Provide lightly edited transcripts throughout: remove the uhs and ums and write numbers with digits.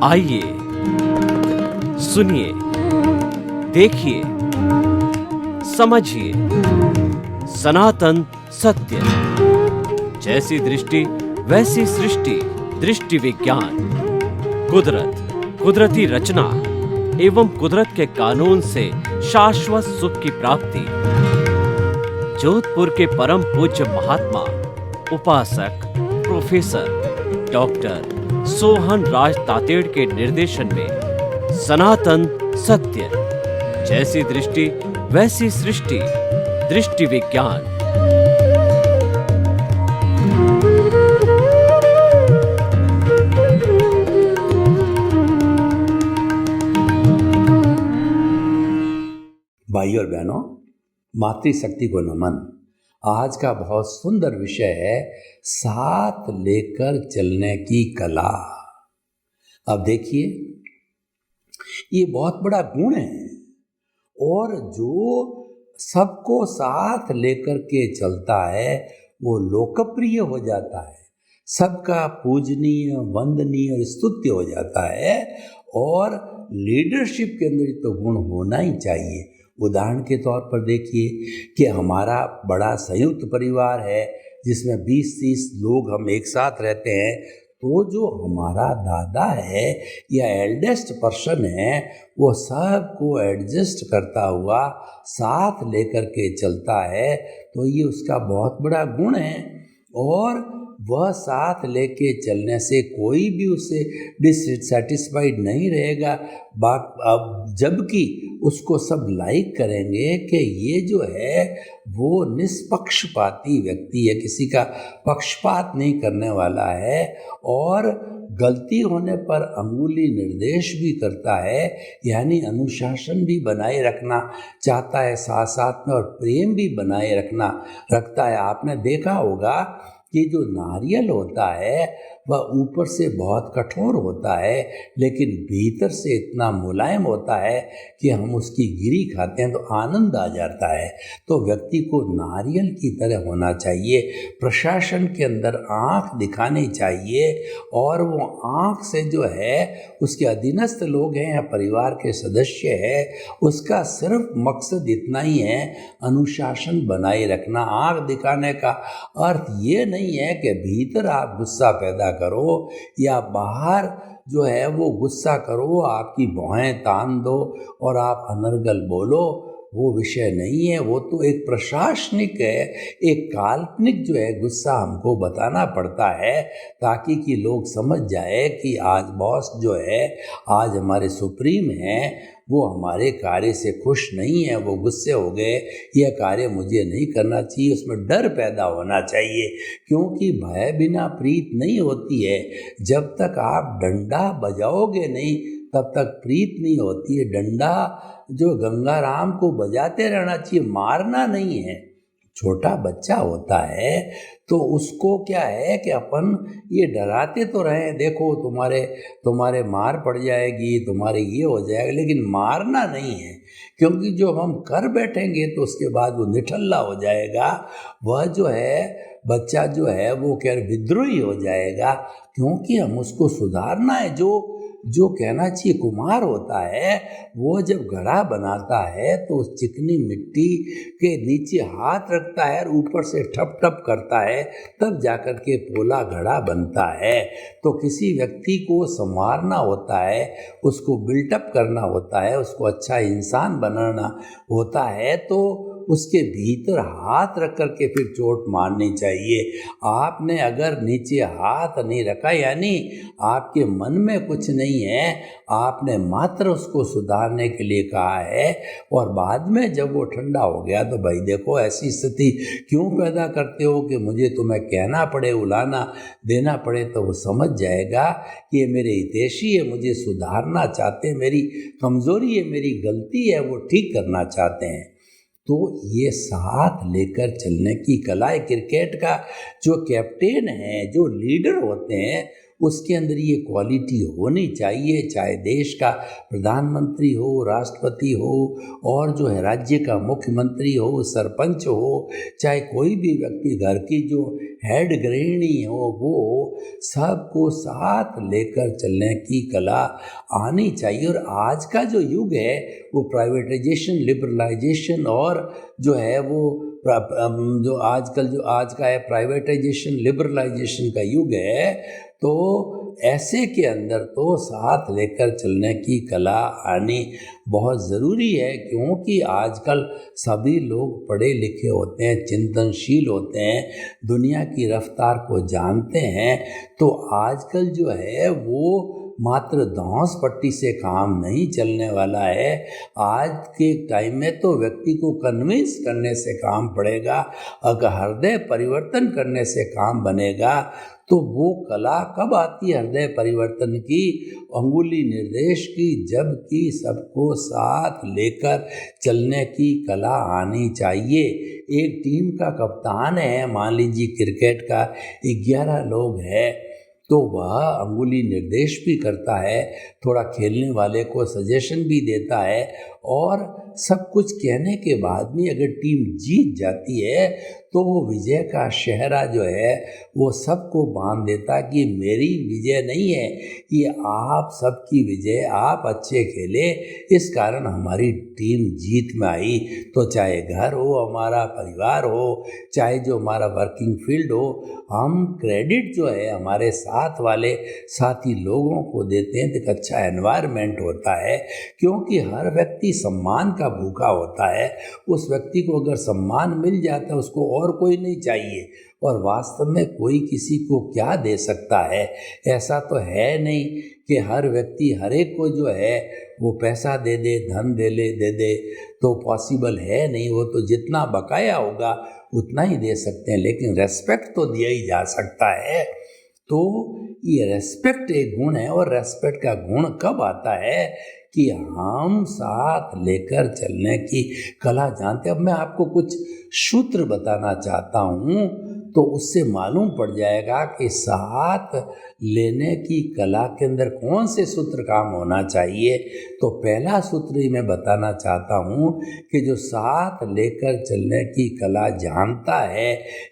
आइए, सुनिए, देखिए, समझिए सनातन सत्य। जैसी दृष्टि वैसी सृष्टि, दृष्टि विज्ञान। कुदरत, कुदरती रचना एवं कुदरत के कानून से शाश्वत सुख की प्राप्ति। जोधपुर के परम पूज्य महात्मा उपासक प्रोफेसर डॉक्टर सोहन राज तातेड़ के निर्देशन में सनातन सत्य। जैसी दृष्टि वैसी सृष्टि, दृष्टि विज्ञान। भाई और बहनों, मातृशक्ति को नमन। आज का बहुत सुंदर विषय है साथ लेकर चलने की कला। अब देखिए, ये बहुत बड़ा गुण है और जो सबको साथ लेकर के चलता है वो लोकप्रिय हो जाता है, सबका पूजनीय, वंदनीय और स्तुत्य हो जाता है। और लीडरशिप के अंदर तो गुण होना ही चाहिए। उदाहरण के तौर पर देखिए कि हमारा बड़ा संयुक्त परिवार है जिसमें 20-30 लोग हम एक साथ रहते हैं, तो जो हमारा दादा है या एल्डेस्ट पर्सन है वो सबको एडजस्ट करता हुआ साथ लेकर के चलता है, तो ये उसका बहुत बड़ा गुण है। और वह साथ लेके चलने से कोई भी उससे डिससेटिस्फाइड नहीं रहेगा। अब जबकि उसको सब लाइक करेंगे कि ये जो है वो निष्पक्षपाती व्यक्ति है, किसी का पक्षपात नहीं करने वाला है और गलती होने पर अंगुली निर्देश भी करता है, यानी अनुशासन भी बनाए रखना चाहता है साथ साथ में, और प्रेम भी बनाए रखता है। आपने देखा होगा कि जो नारियल होता है वह ऊपर से बहुत कठोर होता है लेकिन भीतर से इतना मुलायम होता है कि हम उसकी गिरी खाते हैं तो आनंद आ जाता है। तो व्यक्ति को नारियल की तरह होना चाहिए, प्रशासन के अंदर आँख दिखानी चाहिए और वो आँख से जो है उसके अधीनस्थ लोग हैं या परिवार के सदस्य है, उसका सिर्फ मकसद इतना ही है, अनुशासन बनाए रखना। आँख दिखाने का अर्थ ये नहीं है कि भीतर आप गुस्सा पैदा करो या बाहर जो है वो गुस्सा करो, आपकी भौहें तान दो और आप अनर्गल बोलो, वो विषय नहीं है। वो तो एक प्रशासनिक है, एक काल्पनिक जो है गुस्सा हमको बताना पड़ता है ताकि कि लोग समझ जाए कि आज बॉस जो है, आज हमारे सुप्रीम हैं, वो हमारे कार्य से खुश नहीं है, वो गुस्से हो गए, यह कार्य मुझे नहीं करना चाहिए। उसमें डर पैदा होना चाहिए, क्योंकि भय बिना प्रीत नहीं होती है। जब तक आप डंडा बजाओगे नहीं तब तक प्रीत नहीं होती है। डंडा जो गंगाराम को बजाते रहना चाहिए, मारना नहीं है। छोटा बच्चा होता है तो उसको क्या है कि अपन ये डराते तो रहें, देखो तुम्हारे मार पड़ जाएगी, तुम्हारे ये हो जाएगा, लेकिन मारना नहीं है। क्योंकि जो हम कर बैठेंगे तो उसके बाद वो निठल्ला हो जाएगा, वह जो है बच्चा जो है वो क्या विद्रोही हो जाएगा। क्योंकि हम उसको सुधारना है। जो कहना चाहिए कुम्हार होता है वो जब घड़ा बनाता है तो उस चिकनी मिट्टी के नीचे हाथ रखता है और ऊपर से ठप ठप करता है, तब जाकर के पोला घड़ा बनता है। तो किसी व्यक्ति को संवारना होता है, उसको बिल्टअप करना होता है, उसको अच्छा इंसान बनाना होता है, तो उसके भीतर हाथ रख कर के फिर चोट मारनी चाहिए। आपने अगर नीचे हाथ नहीं रखा, यानी आपके मन में कुछ नहीं है, आपने मात्र उसको सुधारने के लिए कहा है, और बाद में जब वो ठंडा हो गया तो भाई देखो ऐसी स्थिति क्यों पैदा करते हो कि मुझे तुम्हें कहना पड़े, उलाना देना पड़े, तो वो समझ जाएगा कि ये मेरे हितैषी है, मुझे सुधारना चाहते हैं, मेरी कमज़ोरी है, मेरी गलती है, वो ठीक करना चाहते हैं। तो ये साथ लेकर चलने की कला है। क्रिकेट का जो कैप्टेन है, जो लीडर होते हैं, उसके अंदर ये क्वालिटी होनी चाहिए, चाहे देश का प्रधानमंत्री हो, राष्ट्रपति हो, और जो है राज्य का मुख्यमंत्री हो, सरपंच हो, चाहे कोई भी व्यक्ति घर की जो हेड गृहिणी हो, वो सबको साथ लेकर चलने की कला आनी चाहिए। और आज का जो युग है वो प्राइवेटाइजेशन, लिबरलाइजेशन और जो है वो जो आज का है प्राइवेटाइजेशन, लिबरलाइजेशन का युग है। तो ऐसे के अंदर तो साथ लेकर चलने की कला आनी बहुत ज़रूरी है, क्योंकि आजकल सभी लोग पढ़े लिखे होते हैं, चिंतनशील होते हैं, दुनिया की रफ्तार को जानते हैं। तो आजकल जो है वो मात्र धौंस पट्टी से काम नहीं चलने वाला है। आज के टाइम में तो व्यक्ति को कन्विंस करने से काम पड़ेगा, अगर हृदय परिवर्तन करने से काम बनेगा। तो वो कला कब आती है हृदय परिवर्तन की, अंगुली निर्देश की, जबकि सबको साथ लेकर चलने की कला आनी चाहिए। एक टीम का कप्तान है, मान लीजिए क्रिकेट का 11 लोग हैं, तो वह अंगुली निर्देश भी करता है, थोड़ा खेलने वाले को सजेशन भी देता है, और सब कुछ कहने के बाद भी अगर टीम जीत जाती है तो वो विजय का शहरा जो है वो सबको बांध देता कि मेरी विजय नहीं है, ये आप सबकी विजय, आप अच्छे खेले, इस कारण हमारी टीम जीत में आई। तो चाहे घर हो, हमारा परिवार हो, चाहे जो हमारा वर्किंग फील्ड हो, हम क्रेडिट जो है हमारे साथ वाले साथी लोगों को देते हैं तो एक अच्छा एनवायरनमेंट होता है। क्योंकि हर व्यक्ति सम्मान का भूखा होता है, उस व्यक्ति को अगर सम्मान मिल जाता है उसको और कोई नहीं चाहिए। और वास्तव में कोई किसी को क्या दे सकता है, ऐसा तो है नहीं कि हर व्यक्ति हर एक को जो है वो पैसा दे दे, धन दे दे, तो पॉसिबल है नहीं। वो तो जितना बकाया होगा उतना ही दे सकते हैं, लेकिन रेस्पेक्ट तो दिया ही जा सकता है। तो ये रेस्पेक्ट एक गुण है, और रेस्पेक्ट का गुण कब आता है कि हम साथ लेकर चलने की कला जानते हैं। अब मैं आपको कुछ सूत्र बताना चाहता हूँ, तो उससे मालूम पड़ जाएगा कि साथ लेने की कला के अंदर कौन से सूत्र काम होना चाहिए। तो पहला सूत्र ही मैं बताना चाहता हूँ कि जो साथ लेकर चलने की कला जानता है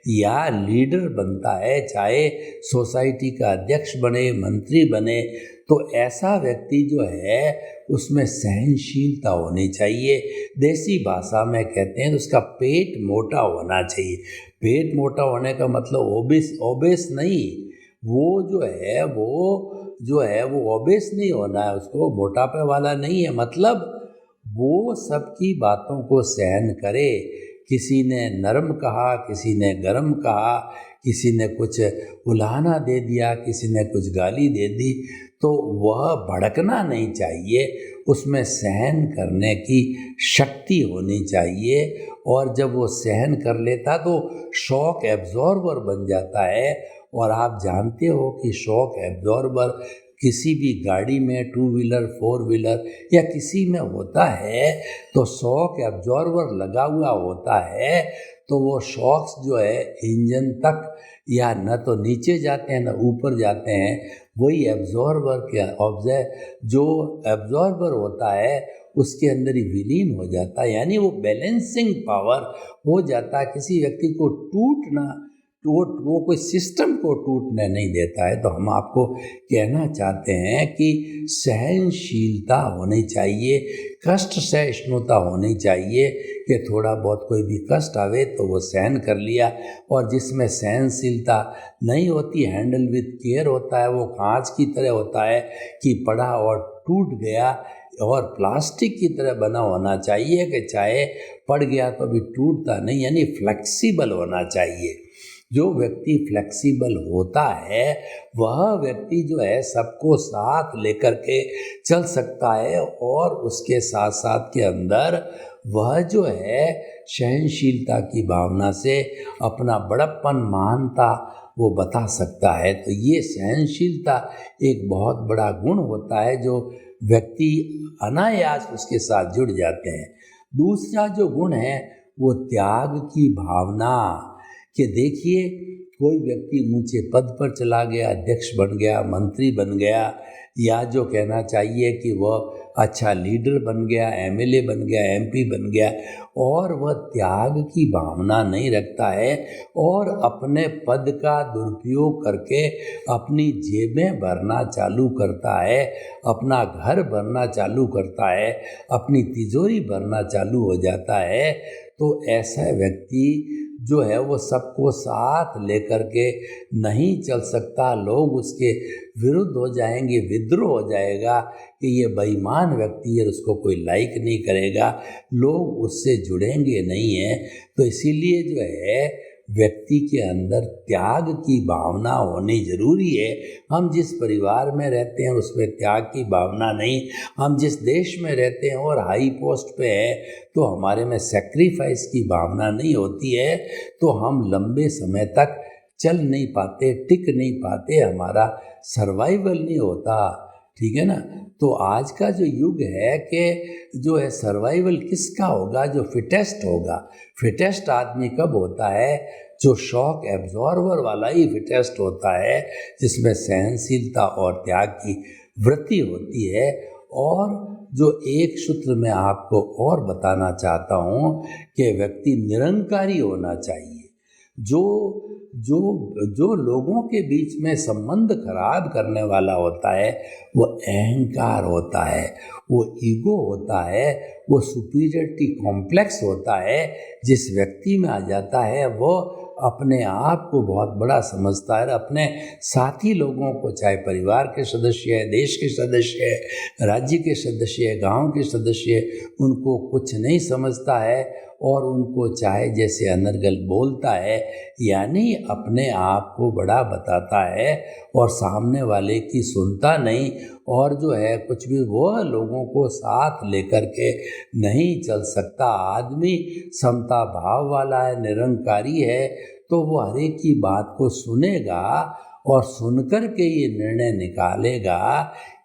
या लीडर बनता है, चाहे सोसाइटी का अध्यक्ष बने, मंत्री बने, तो ऐसा व्यक्ति जो है उसमें सहनशीलता होनी चाहिए। देसी भाषा में कहते हैं तो उसका पेट मोटा होना चाहिए। पेट मोटा होने का मतलब ओबेस नहीं, वो जो है वो ओबेस नहीं होना है, उसको मोटापे वाला नहीं है, मतलब वो सबकी बातों को सहन करे। किसी ने नरम कहा, किसी ने गरम कहा, किसी ने कुछ उलाहना दे दिया, किसी ने कुछ गाली दे दी, तो वह भड़कना नहीं चाहिए, उसमें सहन करने की शक्ति होनी चाहिए। और जब वो सहन कर लेता तो शॉक एब्जॉर्बर बन जाता है। और आप जानते हो कि शॉक एब्जॉर्बर किसी भी गाड़ी में, 2 व्हीलर 4 व्हीलर या किसी में होता है, तो शॉक एब्जॉर्बर लगा हुआ होता है, तो वो शॉक्स जो है इंजन तक या न तो नीचे जाते हैं न ऊपर जाते हैं, वही जो एब्जॉर्बर होता है उसके अंदर ही विलीन हो जाता है, यानी वो बैलेंसिंग पावर हो जाता है। किसी व्यक्ति को वो कोई सिस्टम को टूटने नहीं देता है। तो हम आपको कहना चाहते हैं कि सहनशीलता होनी चाहिए, कष्ट सहिष्णुता होनी चाहिए कि थोड़ा बहुत कोई भी कष्ट आवे तो वो सहन कर लिया। और जिसमें सहनशीलता नहीं होती, हैंडल विथ केयर होता है, वो कांच की तरह होता है कि पड़ा और टूट गया, और प्लास्टिक की तरह बना होना चाहिए कि चाहे पड़ गया तो भी टूटता नहीं, यानी फ्लेक्सिबल होना चाहिए। जो व्यक्ति फ्लेक्सिबल होता है वह व्यक्ति जो है सबको साथ लेकर के चल सकता है, और उसके साथ साथ के अंदर वह जो है सहनशीलता की भावना से अपना बड़प्पन, महानता वो बता सकता है। तो ये सहनशीलता एक बहुत बड़ा गुण होता है जो व्यक्ति अनायास उसके साथ जुड़ जाते हैं। दूसरा जो गुण है वो त्याग की भावना, कि देखिए कोई व्यक्ति ऊंचे पद पर चला गया, अध्यक्ष बन गया, मंत्री बन गया, या जो कहना चाहिए कि वह अच्छा लीडर बन गया, एमएलए बन गया, एमपी बन गया, और वह त्याग की भावना नहीं रखता है और अपने पद का दुरुपयोग करके अपनी जेबें भरना चालू करता है, अपना घर भरना चालू करता है, अपनी तिजोरी भरना चालू हो जाता है, तो ऐसा व्यक्ति जो है वो सबको साथ लेकर के नहीं चल सकता। लोग उसके विरुद्ध हो जाएंगे, विद्रोह हो जाएगा कि ये बेईमान व्यक्ति है, उसको कोई लाइक नहीं करेगा, लोग उससे जुड़ेंगे नहीं हैं। तो इसीलिए जो है व्यक्ति के अंदर त्याग की भावना होनी ज़रूरी है। हम जिस परिवार में रहते हैं उसमें त्याग की भावना नहीं, हम जिस देश में रहते हैं और हाई पोस्ट पे है तो हमारे में सेक्रीफाइस की भावना नहीं होती है, तो हम लंबे समय तक चल नहीं पाते, टिक नहीं पाते, हमारा सर्वाइवल नहीं होता। ठीक है ना। तो आज का जो युग है कि जो है सर्वाइवल किसका होगा, जो फिटेस्ट होगा। फिटेस्ट आदमी कब होता है, जो शॉक एब्जॉर्वर वाला ही फिटेस्ट होता है, जिसमें सहनशीलता और त्याग की वृत्ति होती है। और जो एक सूत्र में आपको और बताना चाहता हूँ कि व्यक्ति निरंकारी होना चाहिए। जो जो जो लोगों के बीच में संबंध खराब करने वाला होता है वो अहंकार होता है, वो ईगो होता है, वो सुपीरियरिटी कॉम्प्लेक्स होता है। जिस व्यक्ति में आ जाता है वो अपने आप को बहुत बड़ा समझता है, अपने साथी लोगों को, चाहे परिवार के सदस्य है, देश के सदस्य है, राज्य के सदस्य है, गांव के सदस्य है, उनको कुछ नहीं समझता है और उनको चाहे जैसे अनर्गल बोलता है, यानी अपने आप को बड़ा बताता है और सामने वाले की सुनता नहीं। और जो है कुछ भी वो लोगों को साथ लेकर के नहीं चल सकता। आदमी समता भाव वाला है, निरंकारी है, तो वो हर एक की बात को सुनेगा और सुनकर के ये निर्णय निकालेगा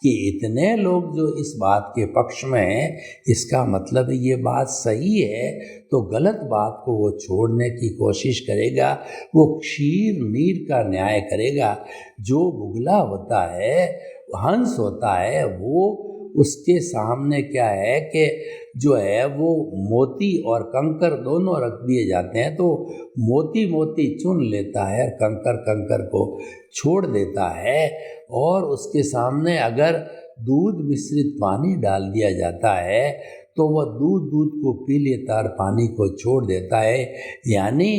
कि इतने लोग जो इस बात के पक्ष में हैं, इसका मतलब ये बात सही है, तो गलत बात को वो छोड़ने की कोशिश करेगा। वो क्षीर नीर का न्याय करेगा। जो बुगला होता है, हंस होता है, वो उसके सामने क्या है कि जो है वो मोती और कंकर दोनों रख दिए जाते हैं, तो मोती मोती चुन लेता है, कंकर कंकर को छोड़ देता है। और उसके सामने अगर दूध मिश्रित पानी डाल दिया जाता है तो वह दूध को पी लेता और पानी को छोड़ देता है, यानी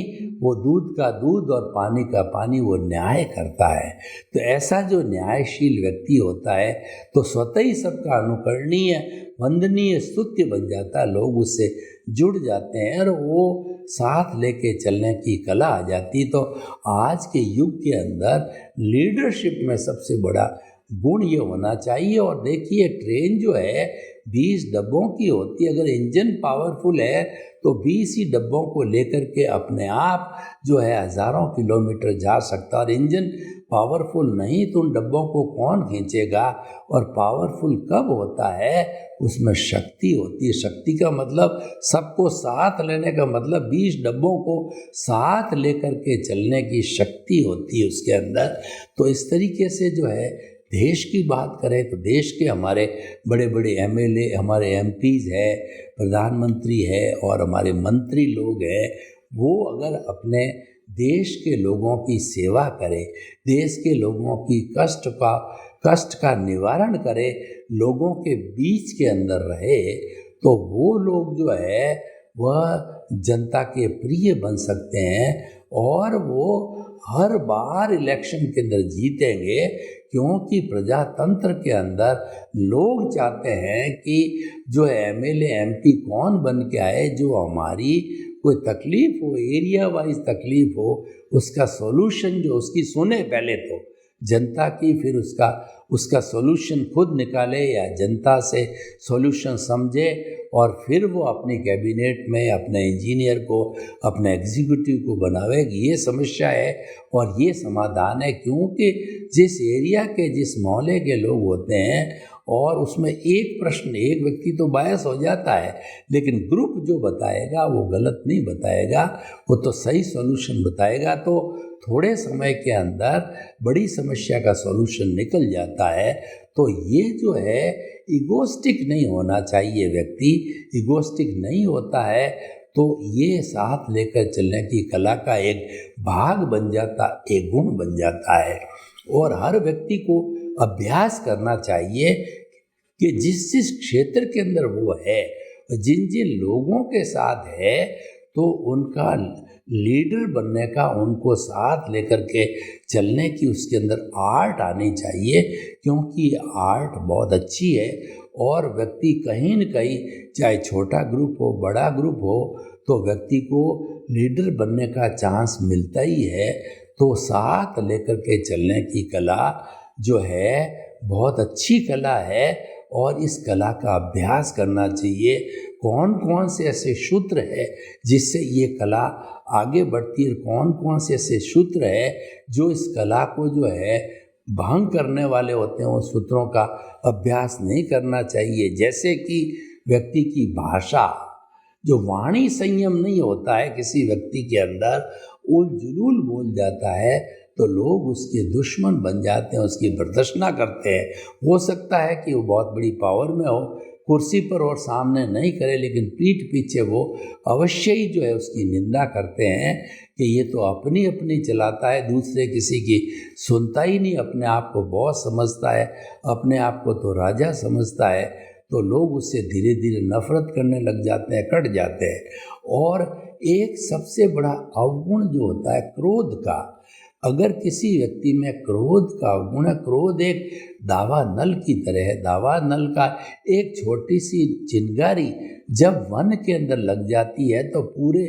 वो दूध का दूध और पानी का पानी वो न्याय करता है। तो ऐसा जो न्यायशील व्यक्ति होता है तो स्वतः ही सबका अनुकरणीय, वंदनीय, स्तुत्य बन जाता है, लोग उससे जुड़ जाते हैं और वो साथ लेके चलने की कला आ जाती। तो आज के युग के अंदर लीडरशिप में सबसे बड़ा गुण ये होना चाहिए। और देखिए ट्रेन जो है 20 डब्बों की होती है, अगर इंजन पावरफुल है तो 20 ही डब्बों को लेकर के अपने आप जो है हज़ारों किलोमीटर जा सकता है। और इंजन पावरफुल नहीं तो उन डब्बों को कौन खींचेगा। और पावरफुल कब होता है, उसमें शक्ति होती है। शक्ति का मतलब सबको साथ लेने का मतलब 20 डब्बों को साथ लेकर के चलने की शक्ति होती है उसके अंदर। तो इस तरीके से जो है देश की बात करें तो देश के हमारे बड़े बड़े एमएलए, हमारे एमपीज है, प्रधानमंत्री है और हमारे मंत्री लोग हैं, वो अगर अपने देश के लोगों की सेवा करे, देश के लोगों की कष्ट का निवारण करे, लोगों के बीच के अंदर रहे, तो वो लोग जो है वह जनता के प्रिय बन सकते हैं और वो हर बार इलेक्शन के अंदर जीतेंगे। क्योंकि प्रजातंत्र के अंदर लोग चाहते हैं कि जो एमएलए एमपी कौन बन के आए, जो हमारी कोई तकलीफ हो, एरिया वाइज तकलीफ हो, उसका सॉल्यूशन जो उसकी सुने पहले तो जनता की, फिर उसका सॉल्यूशन खुद निकाले या जनता से सॉल्यूशन समझे और फिर वो अपनी कैबिनेट में अपने इंजीनियर को, अपने एग्जीक्यूटिव को बनावे कि ये समस्या है और ये समाधान है। क्योंकि जिस एरिया के, जिस मोहल्ले के लोग होते हैं और उसमें एक प्रश्न एक व्यक्ति तो बायस हो जाता है, लेकिन ग्रुप जो बताएगा वो गलत नहीं बताएगा, वो तो सही सॉल्यूशन बताएगा। तो थोड़े समय के अंदर बड़ी समस्या का सॉल्यूशन निकल जाता है। तो ये जो है इगोस्टिक नहीं होना चाहिए, व्यक्ति इगोस्टिक नहीं होता है तो ये साथ लेकर चलने की कला का एक भाग बन जाता, एक गुण बन जाता है। और हर व्यक्ति को अभ्यास करना चाहिए कि जिस जिस क्षेत्र के अंदर वो है, जिन जिन लोगों के साथ है, तो उनका लीडर बनने का, उनको साथ लेकर के चलने की उसके अंदर आर्ट आनी चाहिए, क्योंकि आर्ट बहुत अच्छी है। और व्यक्ति कहीं न कहीं, चाहे छोटा ग्रुप हो बड़ा ग्रुप हो, तो व्यक्ति को लीडर बनने का चांस मिलता ही है। तो साथ लेकर के चलने की कला जो है बहुत अच्छी कला है और इस कला का अभ्यास करना चाहिए। कौन कौन से ऐसे सूत्र है जिससे ये कला आगे बढ़ती है, कौन कौन से ऐसे सूत्र है जो इस कला को जो है भंग करने वाले होते हैं, उन सूत्रों का अभ्यास नहीं करना चाहिए। जैसे कि व्यक्ति की भाषा, जो वाणी संयम नहीं होता है किसी व्यक्ति के अंदर, उल जुलूल बोल जाता है तो लोग उसके दुश्मन बन जाते हैं, उसकी प्रदर्शना करते हैं। हो सकता है कि वो बहुत बड़ी पावर में हो, कुर्सी पर और सामने नहीं करे, लेकिन पीठ पीछे वो अवश्य ही जो है उसकी निंदा करते हैं कि ये तो अपनी अपनी चलाता है, दूसरे किसी की सुनता ही नहीं, अपने आप को बॉस समझता है, अपने आप को तो राजा समझता है। तो लोग उससे धीरे धीरे नफरत करने लग जाते हैं, कट जाते हैं। और एक सबसे बड़ा अवगुण जो होता है क्रोध का, अगर किसी व्यक्ति में क्रोध का अवगुण है, क्रोध एक दावा नल की तरह है। दावा नल का एक छोटी सी चिंगारी जब वन के अंदर लग जाती है तो पूरे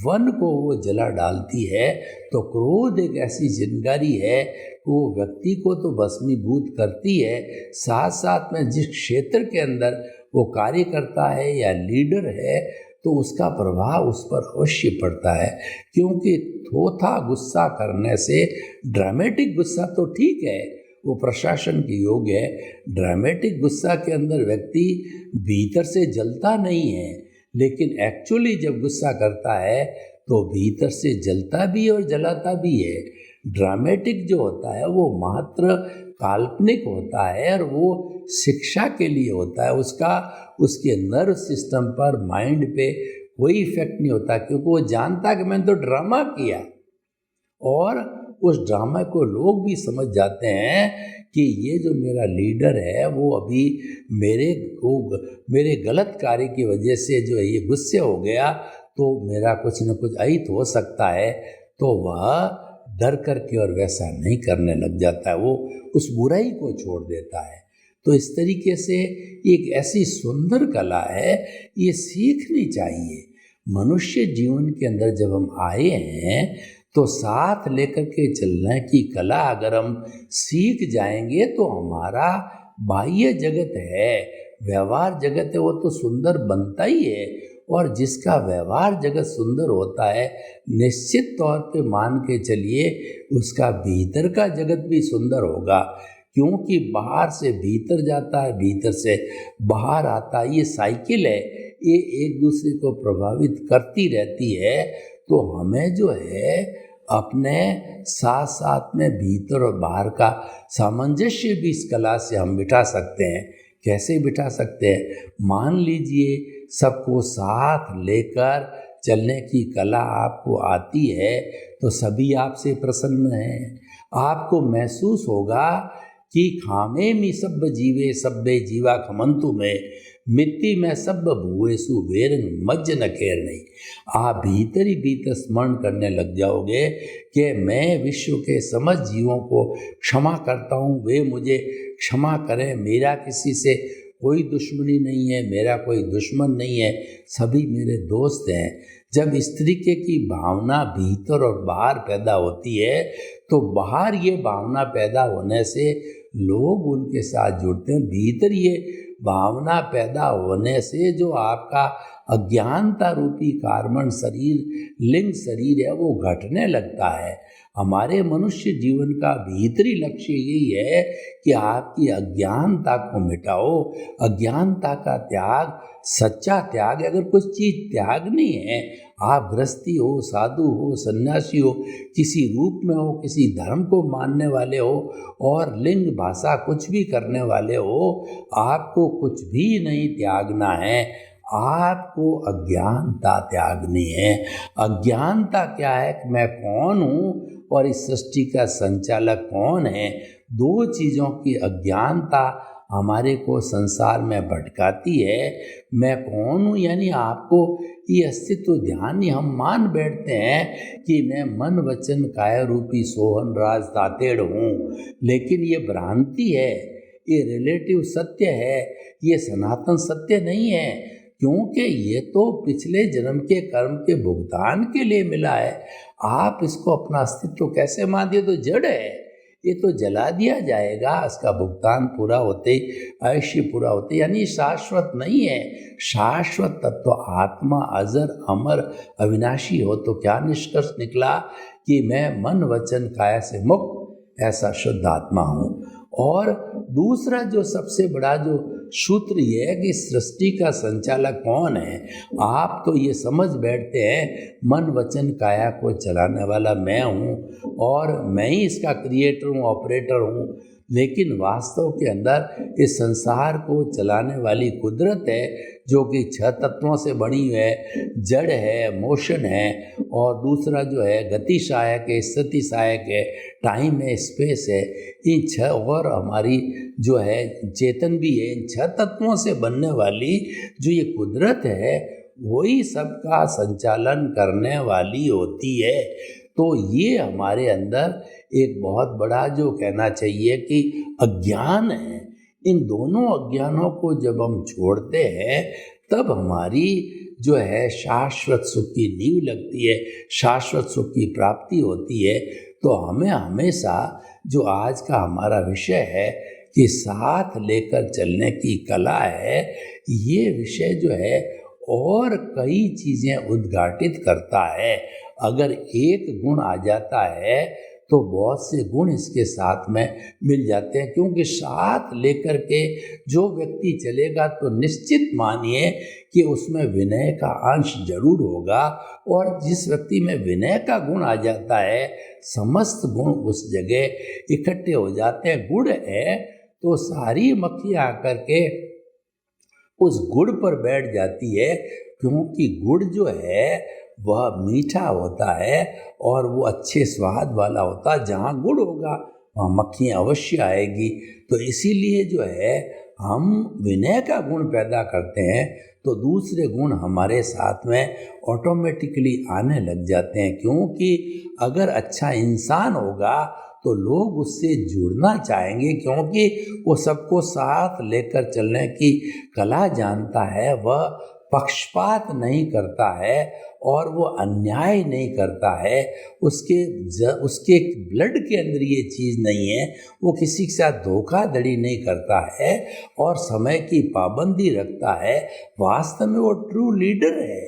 वन को वो जला डालती है। तो क्रोध एक ऐसी चिंगारी है, वो व्यक्ति को तो भस्मीभूत करती है, साथ साथ में जिस क्षेत्र के अंदर वो कार्य करता है या लीडर है, तो उसका प्रभाव उस पर अवश्य पड़ता है। क्योंकि थोथा गुस्सा करने से, ड्रामेटिक गुस्सा तो ठीक है, वो प्रशासन के योग्य है। ड्रामेटिक गुस्सा के अंदर व्यक्ति भीतर से जलता नहीं है, लेकिन एक्चुअली जब गुस्सा करता है तो भीतर से जलता भी है और जलाता भी है। ड्रामेटिक जो होता है वो मात्र काल्पनिक होता है और वो शिक्षा के लिए होता है, उसके नर्व सिस्टम पर, माइंड पे कोई इफेक्ट नहीं होता, क्योंकि वो जानता कि मैंने तो ड्रामा किया। और उस ड्रामा को लोग भी समझ जाते हैं कि ये जो मेरा लीडर है वो अभी मेरे गलत कार्य की वजह से जो है ये गुस्से हो गया, तो मेरा कुछ न कुछ अहित हो सकता है। तो वह डर करके और वैसा नहीं करने लग जाता है, वो उस बुराई को छोड़ देता है। तो इस तरीके से एक ऐसी सुंदर कला है, ये सीखनी चाहिए। मनुष्य जीवन के अंदर जब हम आए हैं तो साथ लेकर के चलने की कला अगर हम सीख जाएंगे तो हमारा बाह्य जगत है, व्यवहार जगत है, वो तो सुंदर बनता ही है। और जिसका व्यवहार जगत सुंदर होता है, निश्चित तौर पे मान के चलिए उसका भीतर का जगत भी सुंदर होगा, क्योंकि बाहर से भीतर जाता है, भीतर से बाहर आता है। ये साइकिल है, ये एक दूसरे को प्रभावित करती रहती है। तो हमें जो है अपने साथ साथ में भीतर और बाहर का सामंजस्य भी इस कला से हम बिठा सकते हैं। कैसे बिठा सकते हैं? मान लीजिए सबको साथ लेकर चलने की कला आपको आती है तो सभी आपसे प्रसन्न हैं। आपको महसूस होगा कि खामे मी सब जीवे सब्बे जीवा खमंतु में मिट्टी में सब भुएसु वेरंग मज्ज न खेर नहीं। आप भीतर ही भीतर स्मरण करने लग जाओगे कि मैं विश्व के समस्त जीवों को क्षमा करता हूँ, वे मुझे क्षमा करें, मेरा किसी से कोई दुश्मनी नहीं है, मेरा कोई दुश्मन नहीं है, सभी मेरे दोस्त हैं। जब इस तरीके की भावना भीतर और बाहर पैदा होती है तो बाहर ये भावना पैदा होने से लोग उनके साथ जुड़ते हैं। भीतर ये भावना पैदा होने से जो आपका अज्ञानता रूपी कार्बन शरीर, लिंग शरीर है, वो घटने लगता है। हमारे मनुष्य जीवन का भीतरी लक्ष्य यही है कि आपकी अज्ञानता को मिटाओ। अज्ञानता का त्याग सच्चा त्याग है। अगर कुछ चीज़ त्यागनी है, आप गृहस्थी हो, साधु हो, सन्यासी हो, किसी रूप में हो, किसी धर्म को मानने वाले हो और लिंग भाषा कुछ भी करने वाले हो, आपको कुछ भी नहीं त्यागना है, आपको अज्ञानता त्यागनी है। अज्ञानता क्या है कि मैं कौन हूँ और इस सृष्टि का संचालक कौन है। दो चीज़ों की अज्ञानता हमारे को संसार में भटकाती है। मैं कौन हूँ यानी आपको ये अस्तित्व ध्यान ही हम मान बैठते हैं कि मैं मन वचन काया रूपी सोहन राज तातेड़ हूँ, लेकिन ये भ्रांति है, ये रिलेटिव सत्य है, ये सनातन सत्य नहीं है। क्योंकि ये तो पिछले जन्म के कर्म के भुगतान के लिए मिला है। आप इसको अपना अस्तित्व कैसे मानिए, तो जड़ है, ये तो जला दिया जाएगा। इसका भुगतान पूरा होते, आयुष्य पूरा होते, यानी शाश्वत नहीं है। शाश्वत तत्व आत्मा अजर अमर अविनाशी हो। तो क्या निष्कर्ष निकला कि मैं मन वचन काया से मुक्त ऐसा शुद्ध आत्मा हूँ। और दूसरा जो सबसे बड़ा जो सूत्र ये है कि सृष्टि का संचालक कौन है। आप तो ये समझ बैठते हैं मन वचन काया को चलाने वाला मैं हूँ और मैं ही इसका क्रिएटर हूँ, ऑपरेटर हूँ, लेकिन वास्तव के अंदर इस संसार को चलाने वाली कुदरत है जो कि 6 तत्वों से बनी है। जड़ है, मोशन है, और दूसरा जो है गति सहायक है, स्थिति सहायक है, टाइम है, स्पेस है। इन 6 और हमारी जो है चेतन भी है। इन 6 तत्वों से बनने वाली जो ये कुदरत है वही सबका संचालन करने वाली होती है। तो ये हमारे अंदर एक बहुत बड़ा जो कहना चाहिए कि अज्ञान है। इन दोनों अज्ञानों को जब हम छोड़ते हैं तब हमारी जो है शाश्वत सुख की नींव लगती है, शाश्वत सुख की प्राप्ति होती है। तो हमें हमेशा जो आज का हमारा विषय है कि साथ लेकर चलने की कला है, ये विषय जो है और कई चीज़ें उद्घाटित करता है। अगर एक गुण आ जाता है तो बहुत से गुण इसके साथ में मिल जाते हैं, क्योंकि साथ लेकर के जो व्यक्ति चलेगा तो निश्चित मानिए कि उसमें विनय का अंश जरूर होगा। और जिस व्यक्ति में विनय का गुण आ जाता है, समस्त गुण उस जगह इकट्ठे हो जाते हैं। गुड़ है तो सारी मक्खियाँ आकर के उस गुड़ पर बैठ जाती है, क्योंकि गुड़ जो है वह मीठा होता है और वो अच्छे स्वाद वाला होता है। जहाँ गुड़ होगा वहाँ मक्खियाँ अवश्य आएगी। तो इसीलिए जो है हम विनय का गुण पैदा करते हैं तो दूसरे गुण हमारे साथ में ऑटोमेटिकली आने लग जाते हैं। क्योंकि अगर अच्छा इंसान होगा तो लोग उससे जुड़ना चाहेंगे, क्योंकि वो सबको साथ लेकर चलने की कला जानता है। वह पक्षपात नहीं करता है और वो अन्याय नहीं करता है। उसके ब्लड के अंदर ये चीज़ नहीं है। वो किसी के साथ धोखाधड़ी नहीं करता है और समय की पाबंदी रखता है। वास्तव में वो ट्रू लीडर है।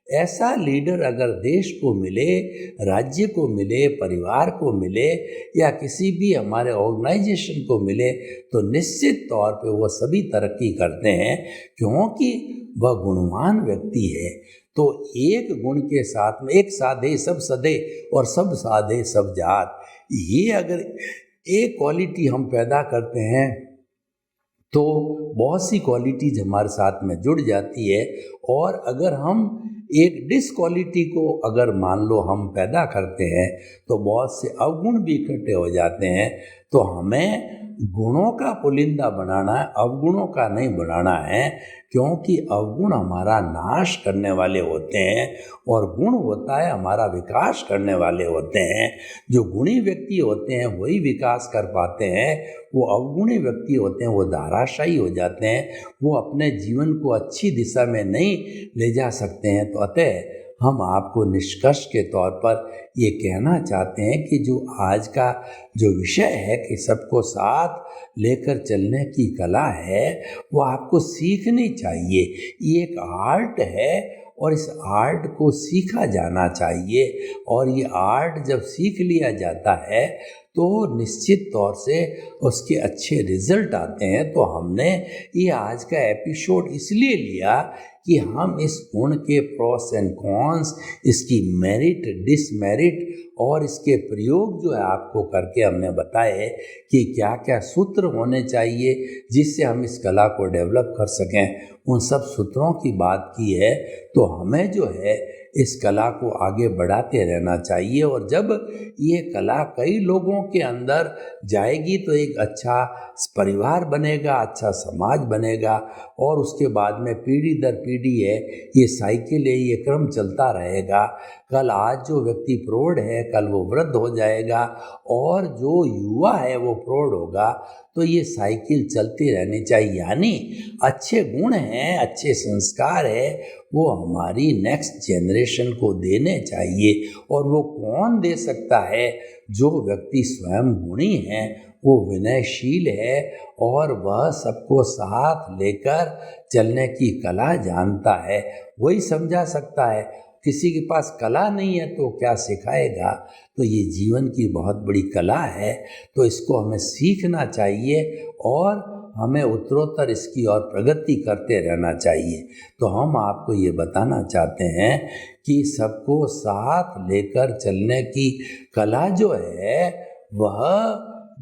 ऐसा लीडर अगर देश को मिले, राज्य को मिले, परिवार को मिले या किसी भी हमारे ऑर्गेनाइजेशन को मिले तो निश्चित तौर पे वो सभी तरक्की करते हैं, क्योंकि वह गुणवान व्यक्ति है। तो एक गुण के साथ में एक साधे सब सधे और सब साधे सब जात, ये अगर एक क्वालिटी हम पैदा करते हैं तो बहुत सी क्वालिटीज हमारे साथ में जुड़ जाती है। और अगर हम एक डिसक्वालिटी को अगर मान लो हम पैदा करते हैं तो बहुत से अवगुण भी इकट्ठे हो जाते हैं। तो हमें गुणों का पुलिंदा बनाना है, अवगुणों का नहीं बनाना है, क्योंकि अवगुण हमारा नाश करने वाले होते हैं और गुण होता है हमारा विकास करने वाले होते हैं। जो गुणी व्यक्ति होते हैं वही विकास कर पाते हैं। वो अवगुणी व्यक्ति होते हैं वो धाराशायी हो जाते हैं, वो अपने जीवन को अच्छी दिशा में नहीं ले जा सकते हैं। तो अतः हम आपको निष्कर्ष के तौर पर ये कहना चाहते हैं कि जो आज का जो विषय है कि सबको साथ लेकर चलने की कला है, वो आपको सीखनी चाहिए। ये एक आर्ट है और इस आर्ट को सीखा जाना चाहिए, और ये आर्ट जब सीख लिया जाता है तो निश्चित तौर से उसके अच्छे रिजल्ट आते हैं। तो हमने ये आज का एपिसोड इसलिए लिया कि हम इस गुण के प्रोस एंड कॉन्स, इसकी मेरिट डिसमेरिट और इसके प्रयोग जो है आपको करके हमने बताए कि क्या क्या सूत्र होने चाहिए जिससे हम इस कला को डेवलप कर सकें। उन सब सूत्रों की बात की है। तो हमें जो है इस कला को आगे बढ़ाते रहना चाहिए, और जब ये कला कई लोगों के अंदर जाएगी तो एक अच्छा परिवार बनेगा, अच्छा समाज बनेगा, और उसके बाद में पीढ़ी दर पीढ़ी है ये साइकिल है, ये क्रम चलता रहेगा। कल आज जो व्यक्ति प्रौढ़ है कल वो वृद्ध हो जाएगा, और जो युवा है वो प्रौढ़ होगा। तो ये साइकिल चलती रहनी चाहिए। यानी अच्छे गुण हैं, अच्छे संस्कार है, वो हमारी नेक्स्ट जनरेशन को देने चाहिए। और वो कौन दे सकता है? जो व्यक्ति स्वयं गुणी है, वो विनयशील है, और वह सबको साथ लेकर चलने की कला जानता है, वही समझा सकता है। किसी के पास कला नहीं है तो क्या सिखाएगा? तो ये जीवन की बहुत बड़ी कला है, तो इसको हमें सीखना चाहिए और हमें उत्तरोत्तर इसकी और प्रगति करते रहना चाहिए। तो हम आपको ये बताना चाहते हैं कि सबको साथ लेकर चलने की कला जो है वह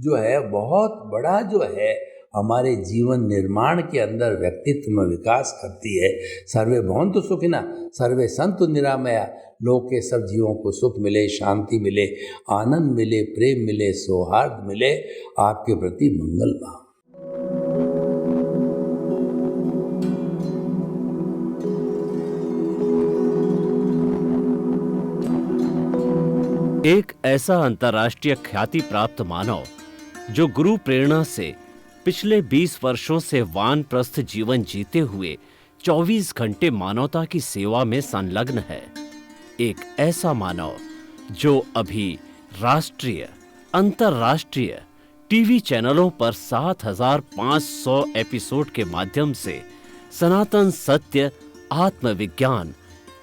जो है बहुत बड़ा जो है हमारे जीवन निर्माण के अंदर व्यक्तित्व में विकास करती है। सर्वे भवन्तु सुखिनः, सर्वे सन्तु निरामया। लोक के सब जीवों को सुख मिले, शांति मिले, आनंद मिले, प्रेम मिले, सौहार्द मिले। आपके प्रति मंगल भाव। एक ऐसा अंतर्राष्ट्रीय ख्याति प्राप्त मानव जो गुरु प्रेरणा से पिछले 20 वर्षों से वानप्रस्थ जीवन जीते हुए 24 घंटे मानवता की सेवा में संलग्न है। एक ऐसा मानव जो अभी राष्ट्रीय, अंतर्राष्ट्रीय टीवी चैनलों पर 7,500 एपिसोड के माध्यम से सनातन सत्य, आत्मविज्ञान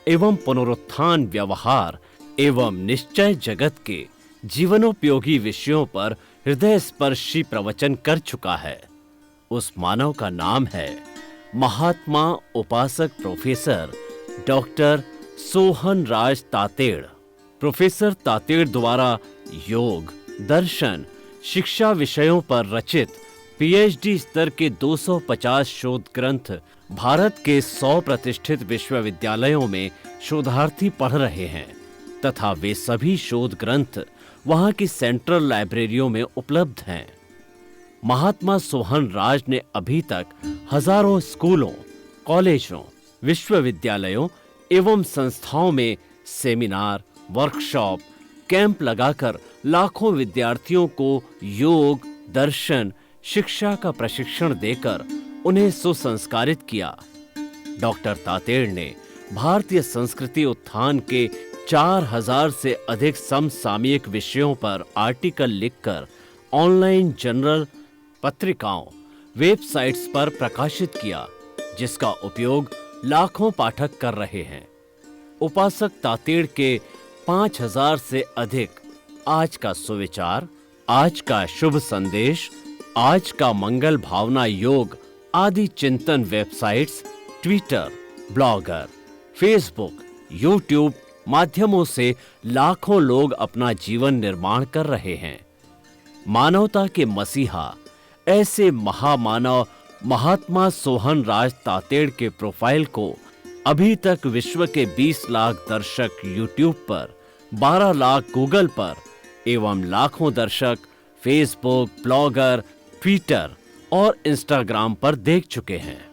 एवं पुनरुत्थान, व्यवहार एवं निश्चय जगत के जीवनोपयोगी विषयों पर हृदय स्पर्शी प्रवचन कर चुका है। उस मानव का नाम है महात्मा उपासक प्रोफेसर डॉक्टर सोहन राज तातेड़। प्रोफेसर तातेड़ द्वारा योग, दर्शन, शिक्षा विषयों पर रचित पीएचडी स्तर के 250 शोध ग्रंथ भारत के 100 प्रतिष्ठित विश्वविद्यालयों में शोधार्थी पढ़ रहे हैं तथा वे सभी शोध ग्रंथ वहां की सेंट्रल लाइब्रेरियों में उपलब्ध हैं। महात्मा सोहन राज ने अभी तक हजारों स्कूलों, कॉलेजों, विश्वविद्यालयों एवं संस्थाओं में सेमिनार, वर्कशॉप, कैंप लगाकर लाखों विद्यार्थियों को योग, दर्शन, शिक्षा का प्रशिक्षण देकर उन्हें सुसंस्कारित किया। डॉक्टर तातेड़ ने भारतीय संस्कृति उत्थान के 4000 से अधिक समसामयिक विषयों पर आर्टिकल लिखकर ऑनलाइन जर्नल, पत्रिकाओं, वेबसाइट्स पर प्रकाशित किया, जिसका उपयोग लाखों पाठक कर रहे हैं। उपासक तातेड़ के 5000 से अधिक आज का सुविचार, आज का शुभ संदेश, आज का मंगल भावना योग आदि चिंतन websites, Twitter, blogger, Facebook, YouTube माध्यमों से लाखों लोग अपना जीवन निर्माण कर रहे हैं। मानवता के मसीहा ऐसे महामानव महात्मा सोहन राज तातेड़ के प्रोफाइल को अभी तक विश्व के 20 लाख दर्शक यूट्यूब पर, 12 लाख गूगल पर एवं लाखों दर्शक फेसबुक, ब्लॉगर, ट्विटर और इंस्टाग्राम पर देख चुके हैं।